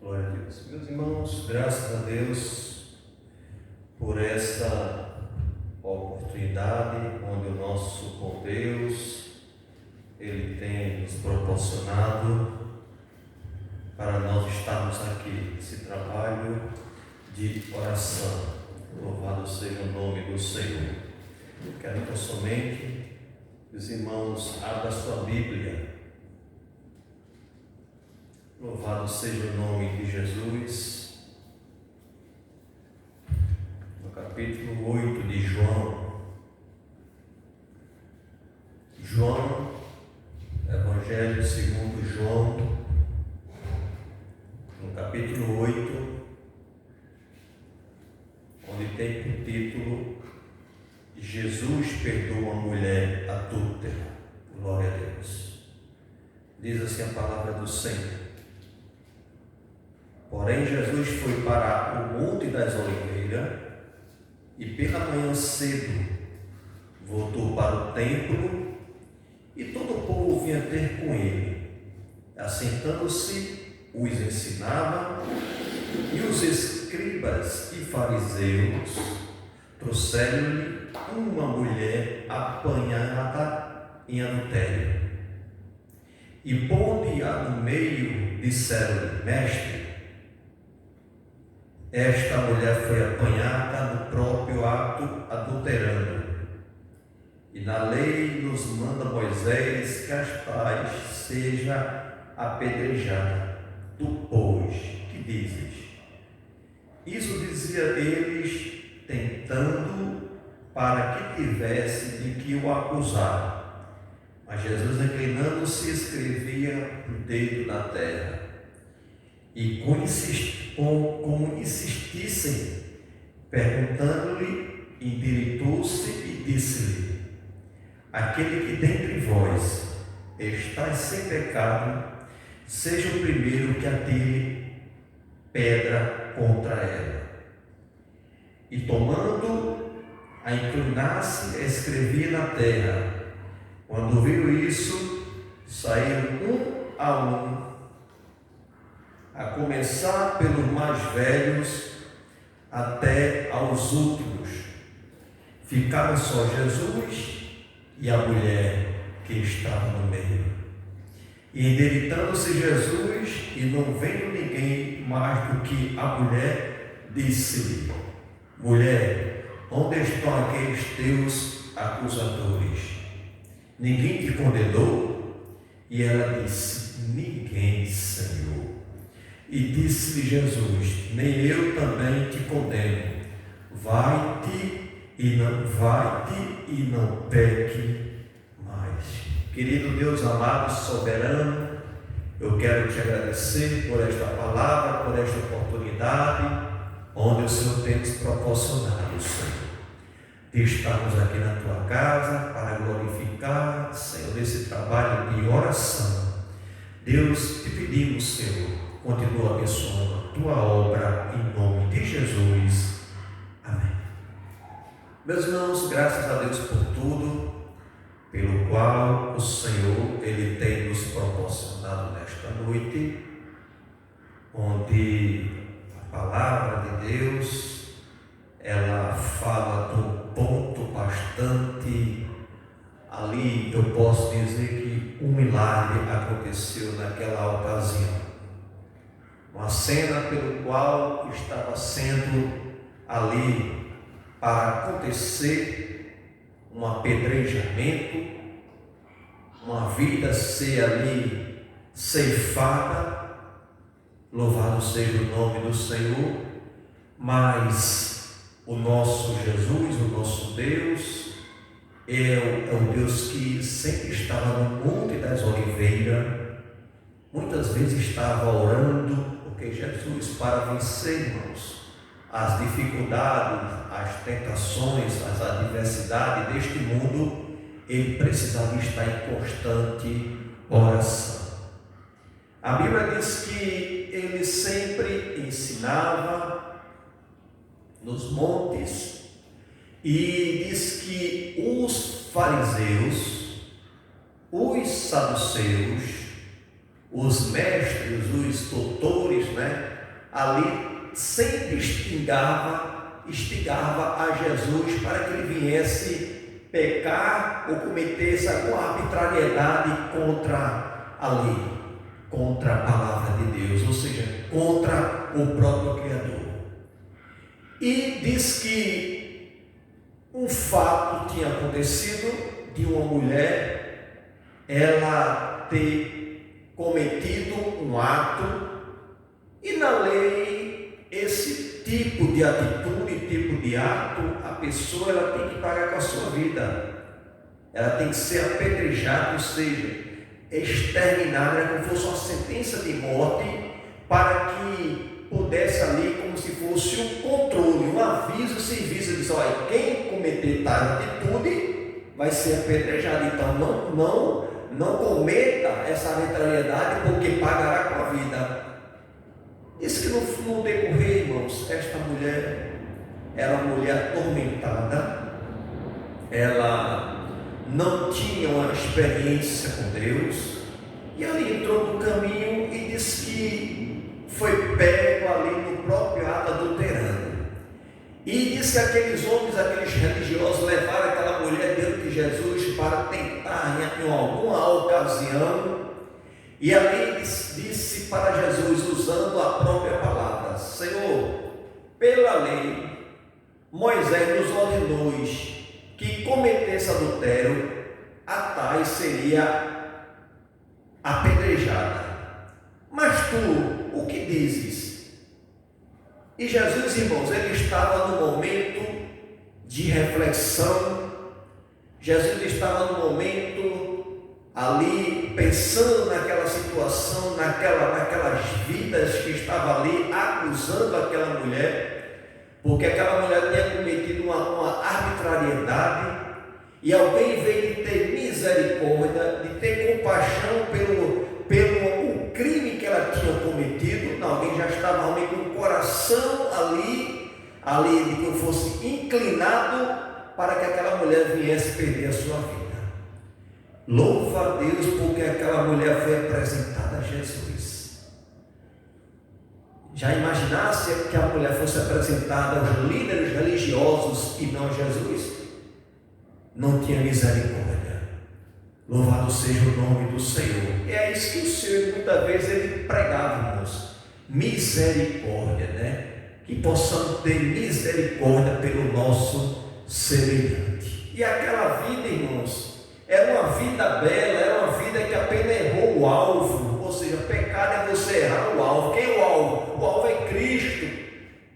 Glória a Deus. Meus irmãos, graças a Deus por essa oportunidade onde o nosso bom Deus, Ele tem nos proporcionado para nós estarmos aqui nesse trabalho de oração. Louvado seja o nome do Senhor. Eu quero que somente os irmãos abram a sua Bíblia. Louvado seja o nome de Jesus. No capítulo 8 de João. Evangelho segundo João, no capítulo 8, onde tem por título Jesus perdoa a mulher adúltera. Glória a Deus. Diz assim a palavra do Senhor. Porém, Jesus foi para o Monte das Oliveiras e pela manhã cedo voltou para o templo e todo o povo vinha ter com ele. Assentando-se, os ensinava e os escribas e fariseus trouxeram-lhe uma mulher apanhada em adultério. E pondo-a no meio, disseram-lhe: Mestre, esta mulher foi apanhada no próprio ato adulterando. E na lei nos manda Moisés que as tais seja apedrejada. Tu, pois, que dizes? Isso dizia eles, tentando para que tivesse de que o acusar. Mas Jesus, inclinando-se, escrevia o dedo na terra. E como insistissem, perguntando-lhe, endireitou-se e disse-lhe: Aquele que dentre vós está sem pecado, seja o primeiro que atire pedra contra ela. E tomando a inclinar-se, escrevia na terra. Quando viram isso, saíram um a um, a começar pelos mais velhos até aos últimos. Ficaram só Jesus e a mulher que estava no meio. E endireitando-se Jesus e não vendo ninguém mais do que a mulher, disse-lhe: Mulher, onde estão aqueles teus acusadores? Ninguém te condenou? E ela disse: Ninguém, Senhor. E disse-lhe Jesus: Nem eu também te condeno. Vai-te e não peque mais. Querido Deus amado, soberano, eu quero te agradecer por esta palavra, por esta oportunidade, onde o Senhor tem nos proporcionado, Senhor, de estarmos aqui na tua casa para glorificar, Senhor, esse trabalho de oração. Deus, te pedimos, Senhor, continua abençoando a tua obra em nome de Jesus. Amém. Meus irmãos, graças a Deus por tudo, pelo qual o Senhor, Ele tem nos proporcionado nesta noite, onde a palavra de Deus, ela fala de um ponto bastante, ali eu posso dizer que um milagre aconteceu naquela ocasião. Uma cena pelo qual estava sendo ali para acontecer um apedrejamento, uma vida ser ali ceifada. Louvado seja o nome do Senhor. Mas o nosso Jesus, o nosso Deus, é o Deus que sempre estava no Monte das Oliveiras. Muitas vezes estava orando, porque Jesus, para vencer, irmãos, as dificuldades, as tentações, as adversidades deste mundo, ele precisava estar em constante oração. A Bíblia diz que ele sempre ensinava nos montes, e diz que os fariseus, os saduceus, os mestres, os doutores, ali sempre instigava a Jesus para que ele viesse pecar ou cometesse alguma arbitrariedade contra a lei, contra a palavra de Deus, ou seja, contra o próprio Criador. E diz que um fato tinha acontecido de uma mulher, ela ter cometido um ato, e na lei, esse tipo de atitude, tipo de ato, a pessoa ela tem que pagar com a sua vida, ela tem que ser apedrejada, ou seja, exterminada, como se fosse uma sentença de morte, para que pudesse ali, como se fosse um controle, um aviso, serviço, diz: olha, quem cometer tal atitude vai ser apedrejado, então não cometa essa arbitrariedade, porque pagará com a vida. Diz que no decorrer, irmãos, esta mulher era uma mulher atormentada, ela não tinha uma experiência com Deus, e ali entrou no caminho e disse que foi pego ali no próprio ato adulterando. E disse que aqueles homens, aqueles religiosos, levaram aquela mulher diante de Jesus para tentar, em alguma ocasião, e ali disse para Jesus, usando a própria palavra: Senhor, pela lei, Moisés nos ordenou que cometesse adultério, a tais seria apedrejada. Mas tu, o que dizes? E Jesus, irmãos, ele estava no momento de reflexão, Jesus estava no momento ali pensando naquela situação, naquelas vidas que estavam ali acusando aquela mulher, porque aquela mulher tinha cometido uma arbitrariedade, e alguém veio de ter misericórdia, de ter compaixão pelo crime que ela tinha cometido. Alguém já estava ali com o coração ali de que eu fosse inclinado para que aquela mulher viesse perder a sua vida. Louva a Deus, porque aquela mulher foi apresentada a Jesus. Já imaginasse que a mulher fosse apresentada aos líderes religiosos e não a Jesus? Não tinha misericórdia. Louvado seja o nome do Senhor. É isso que o Senhor muitas vezes ele pregava, irmãos: misericórdia, né? Que possamos ter misericórdia pelo nosso semelhante. E aquela vida, irmãos, era uma vida bela, era uma vida que apenas errou o alvo. Ou seja, pecado é você errar o alvo. Quem é o alvo? O alvo é Cristo.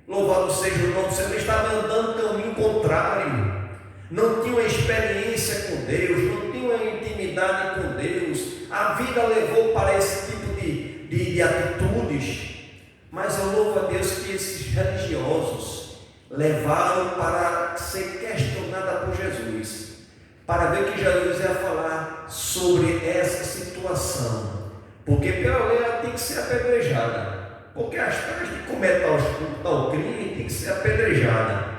Louvado seja o nome do Senhor. Ele estava andando no caminho contrário, não tinha uma experiência com Deus, não tinha uma intimidade com Deus. A vida levou para esse tipo de atitudes. Mas eu louvo a Deus que esses religiosos levaram para ser questionada por Jesus, para ver que Jesus ia falar sobre essa situação, porque pela lei ela tem que ser apedrejada, porque as tais de cometer tal crime tem que ser apedrejada.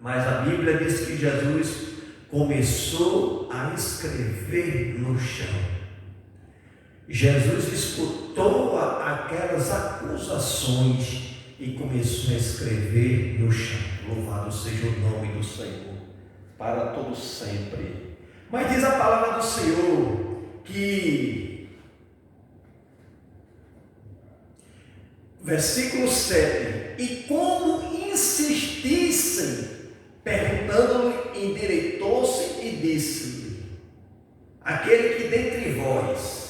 Mas a Bíblia diz que Jesus começou a escrever no chão. Jesus escutou aquelas acusações e começou a escrever no chão. Louvado seja o nome do Senhor para todo sempre. Mas diz a palavra do Senhor que, versículo 7, e como insistissem, perguntando-lhe, endireitou-se e disse-lhe: aquele que dentre vós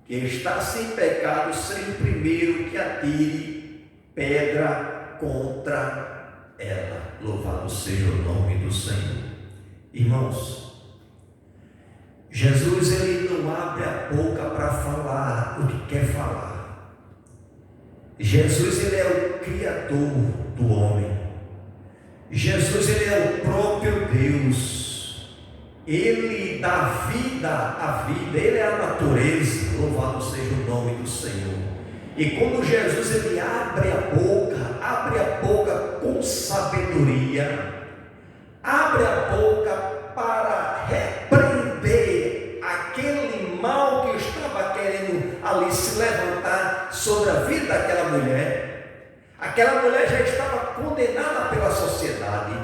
que está sem pecado, seja o primeiro que atire pedra contra ela. Louvado seja o nome do Senhor. Irmãos, Jesus ele não abre a boca para falar o que quer falar. Jesus ele é o Criador do homem. Jesus ele é o próprio Deus. Ele dá vida à vida, ele é a natureza. Louvado seja o nome do Senhor. E quando Jesus ele abre a boca com sabedoria, abre a boca para repreender aquele mal que estava querendo ali se levantar sobre a vida daquela mulher. Aquela mulher já estava condenada pela sociedade.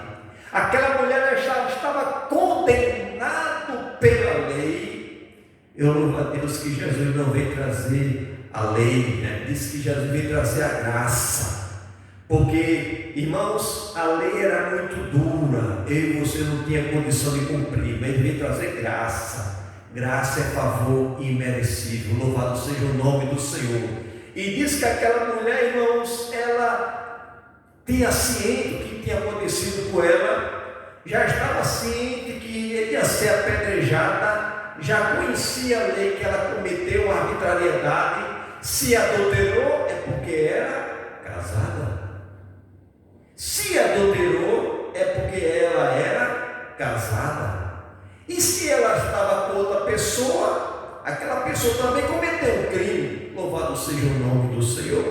Aquela mulher já estava condenada pela lei. Eu louvo a Deus que Jesus não veio trazer a lei, né? Diz que Jesus veio trazer a graça. Porque, irmãos, a lei era muito dura, eu e você não tinha condição de cumprir, mas ele veio trazer graça. Graça é favor imerecido, louvado seja o nome do Senhor. E diz que aquela mulher, irmãos, ela tinha ciente do que tinha acontecido com ela, já estava ciente que ia ser apedrejada, já conhecia a lei que ela cometeu, a arbitrariedade, se adulterou é porque era casada. Se adulterou é porque ela era casada. E se ela estava com outra pessoa, aquela pessoa também cometeu um crime. Louvado seja o nome do Senhor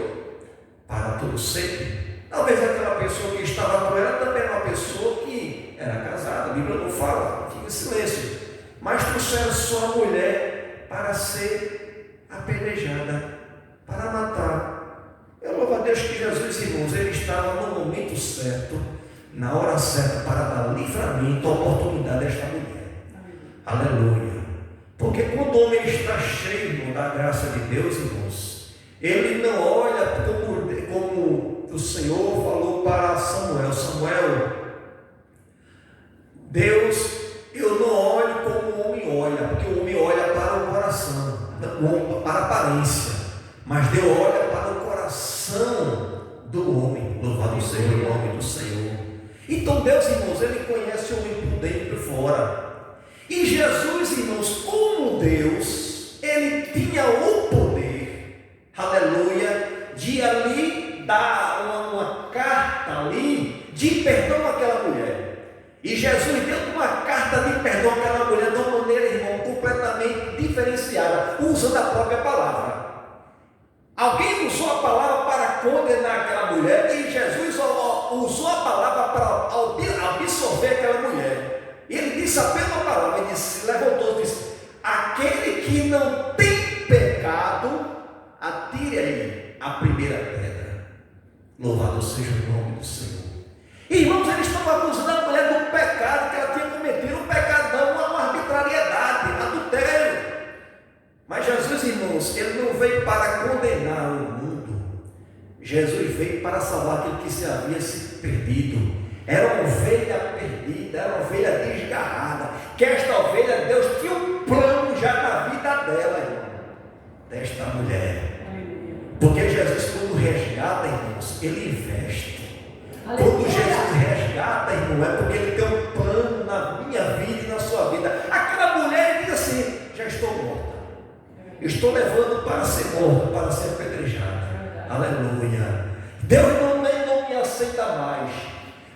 para todo sempre. Talvez aquela pessoa que estava com ela também era uma pessoa que era casada. A Bíblia não fala, fica em silêncio. Mas trouxeram só a mulher para ser apedrejada, para matar. Eu louvo a Deus que Jesus, irmãos, ele estava no momento certo, na hora certa, para dar livramento, a oportunidade desta mulher. Aleluia. Porque quando o homem está cheio, irmão, da graça de Deus, irmãos, ele não olha como o Senhor falou para Samuel. Samuel, Deus, eu não olho como o homem olha, porque o homem olha para o coração, para a aparência, mas Deus olha para o coração do homem. Louvado seja o nome do Senhor. Então Deus, irmãos, ele conhece o homem por dentro e por fora. E Jesus, irmãos, como Deus, ele tinha o poder, aleluia, de ali dar uma carta ali de perdão àquela mulher. E Jesus deu uma carta de perdão àquela mulher de uma maneira, irmão, completamente diferenciada, usando a própria palavra. Alguém usou a palavra para condenar aquela mulher e Jesus usou a palavra para absorver aquela mulher. Ele disse a mesma palavra, ele disse, levantou e disse: aquele que não tem pecado, atire aí a primeira pedra. Louvado seja o nome do Senhor. Irmãos, eles estavam acusando a mulher do pecado que ela tinha cometido, um pecadão, uma arbitrariedade, adultério. Mas Jesus, irmãos, ele não veio para condenar o mundo. Jesus veio para salvar aquele que se havia se perdido. Era uma ovelha perdida, era uma ovelha desgarrada. Que esta ovelha, Deus tinha um plano já na vida dela, irmão, desta mulher. Porque Jesus, quando resgata, irmãos, ele investe. Quando Jesus resgata, irmão, é porque ele tem um plano na minha vida e na sua vida. Aquela mulher diz assim: já estou morta, estou levando para ser morta, para ser apedrejada. Aleluia. Deus não me aceita mais.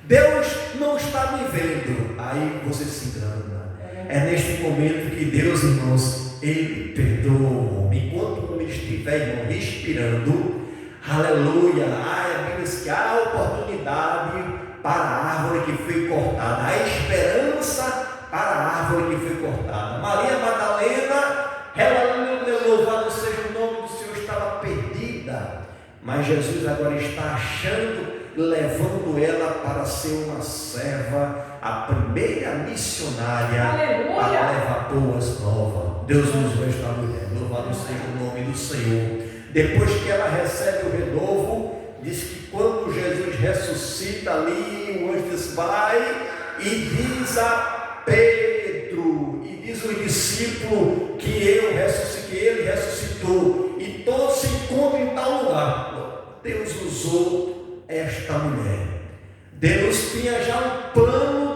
Deus não está me vendo. Aí você se engana. É neste momento que Deus, irmãos, ele perdoa o homem. Enquanto o homem estiver, irmão, respirando, aleluia, a Bíblia diz que há oportunidade para a árvore que foi cortada, há esperança para a árvore que foi cortada. Maria Madalena, ela, louvado seja o nome do Senhor, estava perdida, mas Jesus agora está achando, levando ela para ser uma serva, a primeira missionária, aleluia, para levar boas novas. Deus usou esta mulher, louvado seja o nome do Senhor. Depois que ela recebe o renovo, diz que quando Jesus ressuscita ali, o anjo diz: vai, e diz a Pedro, e diz o discípulo que ele ressuscitou, e todos se encontram em tal lugar. Deus usou esta mulher. Deus tinha já um plano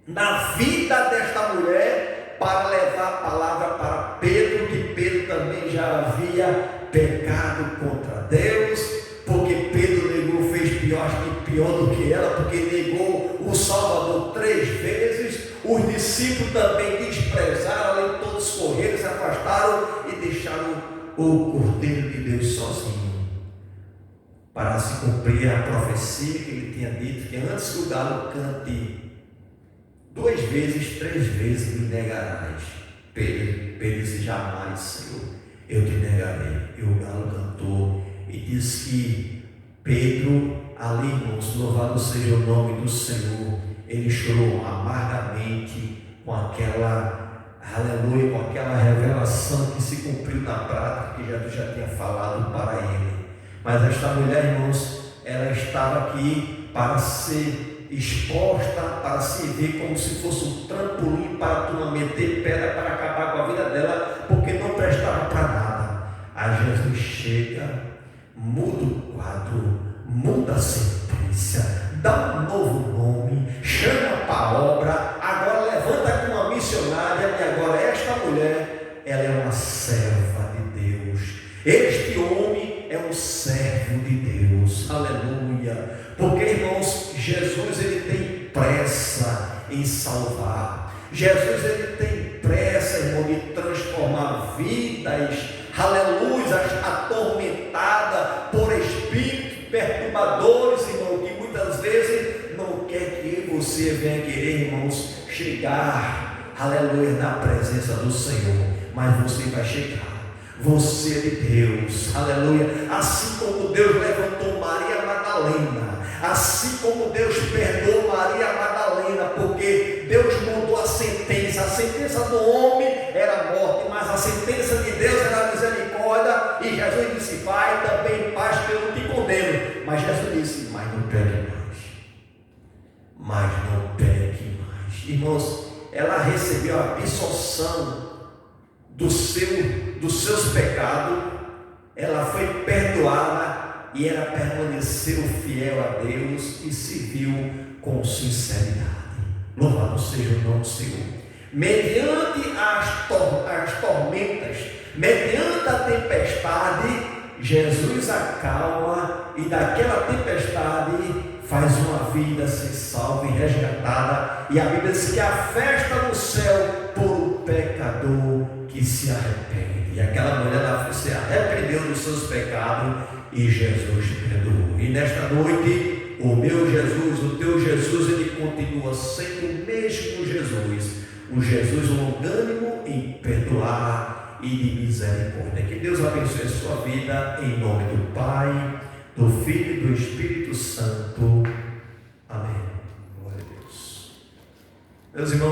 na vida desta mulher para levar a palavra para Pedro, que Pedro também já havia pecado contra Deus, porque Pedro negou, fez pior, acho que pior do que ela, porque negou o Salvador 3 vezes. Os discípulos também desprezaram, além de todos correram, se afastaram e deixaram o Cordeiro de Deus sozinho, para se cumprir a profecia que ele tinha dito, que antes que o galo cante 2 vezes, 3 vezes me negarás. Pedro disse: jamais, Senhor, eu te negarei. E o galo cantou e diz que Pedro, ali, irmãos, louvado seja o nome do Senhor, ele chorou amargamente com aquela, aleluia, com aquela revelação que se cumpriu na prática, que Jesus já tinha falado para ele. Mas esta mulher, irmãos, ela estava aqui para ser exposta, para se ver como se fosse um trampolim para a turma meter pedra para acabar com a vida dela, porque não prestava para nada. Aí Jesus chega, muda o quadro, muda a sentença, dá um novo nome, chama para a obra, agora levanta com uma missionária, e agora esta mulher, ela é uma serva de Deus. Este homem é um servo de Deus, aleluia, porque, irmãos, Jesus, ele tem pressa em salvar, Jesus, ele tem pressa, irmão, de transformar vidas, aleluia, atormentada por espíritos perturbadores, irmão, que muitas vezes não quer que você venha querer, irmãos, chegar, aleluia, na presença do Senhor, mas você vai chegar. Você é de Deus, aleluia. Assim como Deus levantou Maria Madalena, assim como Deus perdoou Maria Madalena, porque Deus mudou a sentença do homem era a morte, mas a sentença de Deus era a misericórdia, e Jesus disse: vai também em paz, que eu não te condeno. Mas Jesus disse: mas não peque mais. Irmãos, ela recebeu a absolução dos seus pecados, ela foi perdoada e ela permaneceu fiel a Deus e serviu com sinceridade. Louvado seja o nome do Senhor. Mediante as tormentas, mediante a tempestade, Jesus acalma, e daquela tempestade faz uma vida ser salva e resgatada. E a Bíblia diz que a festa no céu por um pecador que se arrepende. E aquela mulher se arrependeu dos seus pecados e Jesus perdoou. E nesta noite, o meu Jesus, o teu Jesus, ele continua sendo o mesmo Jesus, o Jesus longânimo em perdoar e de misericórdia. Que Deus abençoe a sua vida, em nome do Pai, do Filho e do Espírito Santo. Amém. Glória a Deus. Meus irmãos,